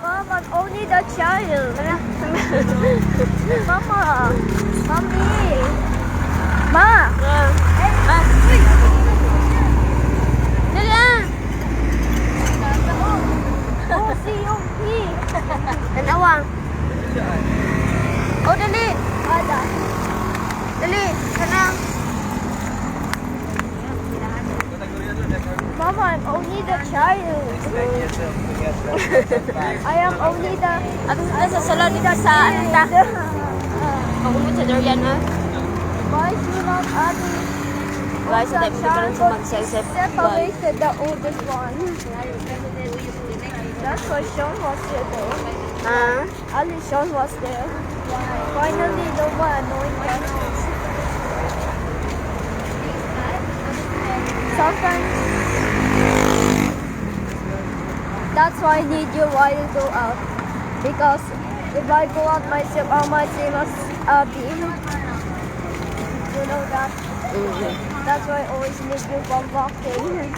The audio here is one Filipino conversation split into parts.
Mom, I'm only the child. Mama. Mommy. Ma. Dali ah. Oh, see you. Tanawa. Oh, dali. Ada. Dali. Sana. Mama, I'm only the child. I am only the... At sa salon dito sa ano ta? Pagumot sa Dorian ha? Why is you not Adi? Guys, sa dami ko rin sa mag-sisip. Separated the oldest one. That's why Sean was there though. Ali Sean was there. Finally, no more annoying questions. Sometimes that's why I need you while you go out. Because if I go out myself, I might same as Abby. You know that? That's why I always need you from walking.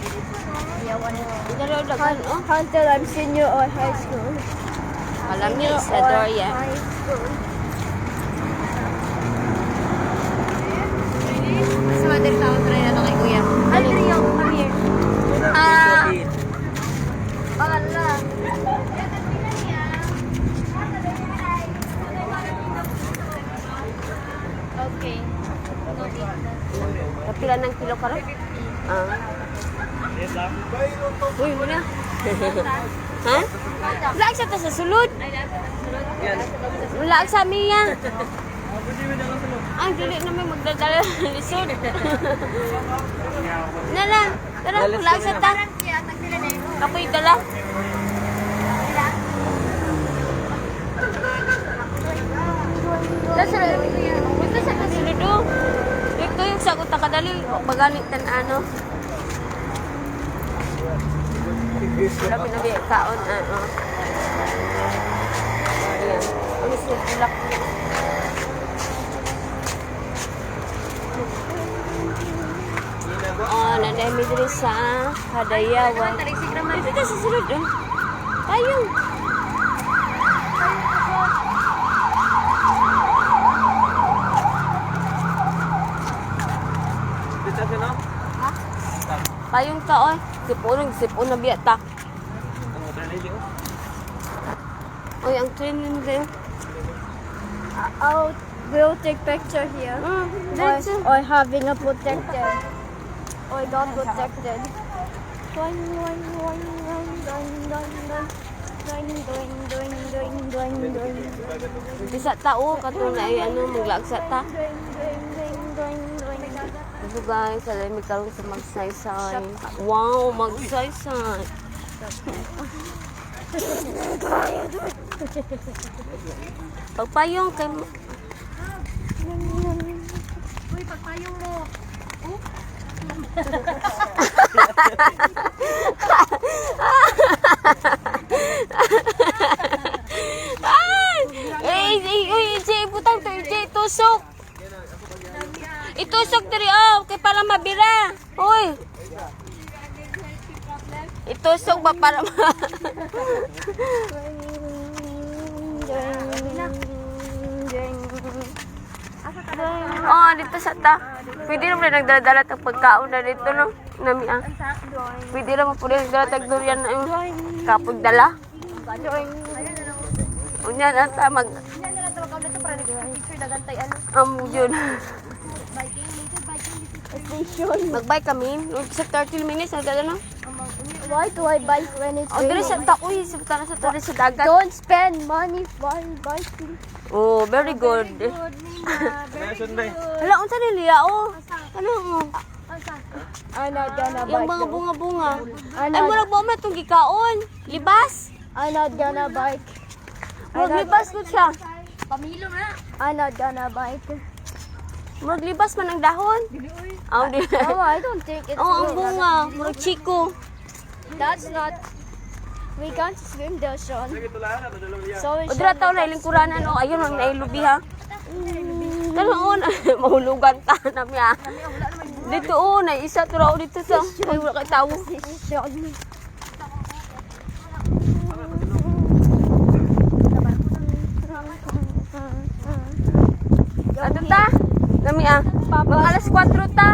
Until I'm senior or high school. Malami Senior sa or Dorian. high school. Sa mother town try na kay kuya. Ano yung come here? Pangala. Okay. Kapila ng kilo ka rin? Uy, muna. Ha? Wala sa ta sa sulod. Wala sa miya. Ay, dili na may magdadala ng lisod. Nala, tara, wala sa ta. Kapoy dala. Ito sa kasulod o. Ito yung sagot na kadali. Baganit na ano. Marami na biya kaon. Ayan. Ang isulak. Oh, nanday mi diri sa Hadayawan. Ito sa sulod oh. Tayo. Payung ka oy. Sipon na biya ta. Oy, ang training din. We'll take picture here. Or having a protector. Or not protected. Bisa tao katunay ano maglagsa ta. So guys, alam mi karon sa magsaysay. Wow, magsaysay. Pagpayong kay Uy, pagpayong mo. Putang to, tusok. Itusok diri kay para mabira. Hoy. Itusok ba para dito sa ta. Pwede naman na nagdala tag pagkaon na dito no. Nami Pwede naman po nagdala tag durian na yung kapag dala. Unya na ta mag yun. Mag-bike kami. Sa 30 minutes nagdala no. Why do I bike when it's Dili raining? sa takoy sa dagat. Don't spend money while biking. Oh, very good. Hala, unsa ni Lia Ano mo? I'm not gonna Yung bike. mga though. bunga-bunga. I'm Ay, murag mo man itong gikaon. Libas. I'm not gonna bike. Murag libas ko siya. I'm not gonna bike. Murag libas man ang dahon. Oh, di. Oh, I don't think it's Oh, ang good. bunga. Murag chiko. That's not. We can't swim there, Sean. So we O dira taon na ilingkuranan. O, ayun ang nailubi ha. Tanoon. Mahulugan ta na miya. Dito na isa to raw dito sa. Ay, wala kay tawo. Sean. mi ah. Mga alas 4 ta.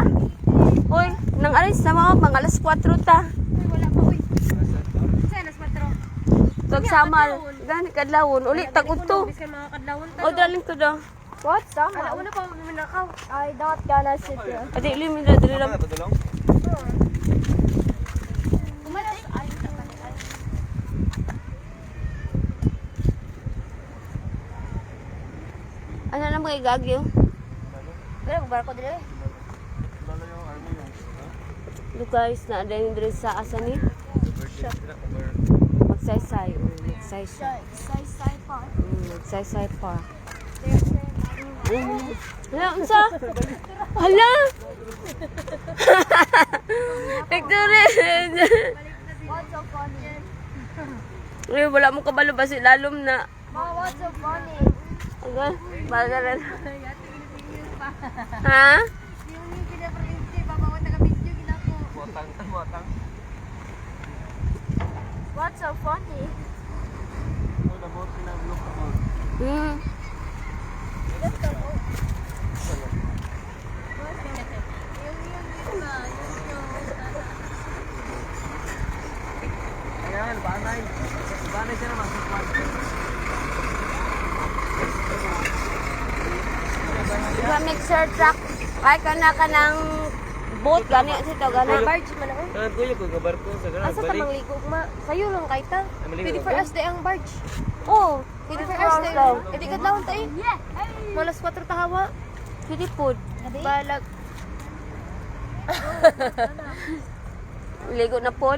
Uy, nang alis na mo, mga alas 4 ta. Wala pa, uy. Saan, nas matro? Tag samal. Gani kadlawon. Uli tag udto. Biskan mga kadlawon ta. O daling to daw. What? Sama? Ala, una pa minakaw. I not gonna sit here. Adi limi na diri lang. Umalas. Ay, Ano na mga igagyo? Wala, barko dili. Do guys na din diri sa asani. Magsaysay. Magsaysay. Say pa. Magsaysay pa. Hala, unsa? Hala! Victory! What's so funny? Uy, wala mo kabalo ba si lalom na. Ma, what's so funny? Aga, bagaran. Ha? Yung kinaprinte, babawat na video ginako. Botang. What's so funny? Hmm. Ayan, banay. Banay siya naman. Diba mixer truck? Ay ka ng boat gani sa to gani. Barge man ako. Tangan ko yung gabar ko sa ganun. Asa ta mangligo ma? Sayo lang kay ta. maligo Pwede ako? for us day ang barge. Oh, Pwede for for us us day. daw. Edi kadlawon ta eh. Malas 4 ta hawa. Pwede po. Balag. Ligo na po.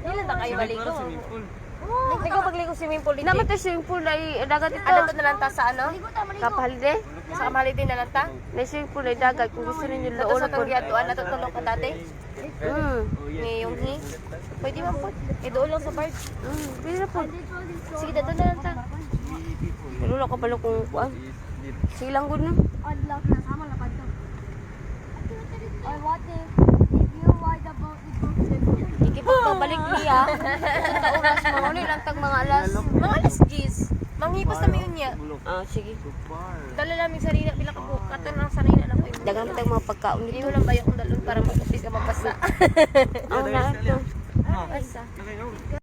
Dili na kayo maligo. Swimming pool. Ikaw pagligo swimming pool dito. Naman tayo swimming pool ay dagat ito. Ano to na lang ta sa ano? Kapahalde. Sa Kamalite na lang ta. Na swimming pool ay dagat. Kung gusto ninyo Ito doon sa po. Tunggiatuan na tutulong ka dati. Ngayong hi. Pwede man po. Doon lang sa barge. Pwede na po. Sige, dito na lang ta. Pero wala ka pala kung kuan. Sige lang good na. Unlock na sama lapad to. Or what if you ride the boat with boat? Ikipagpabalik niya. Sa oras mo. Uli lang tag mga alas. Mga alas 10. Manghipas na yun niya. Ah, sige. Dala namin sa rina pila ka bukat ang sanina lang ko. Dagan mo tayong mga pagkaon Hindi dito. mo lang bayo kung dalon para magkapis ka mapasa. Oh, na ito. Asa. Okay, go.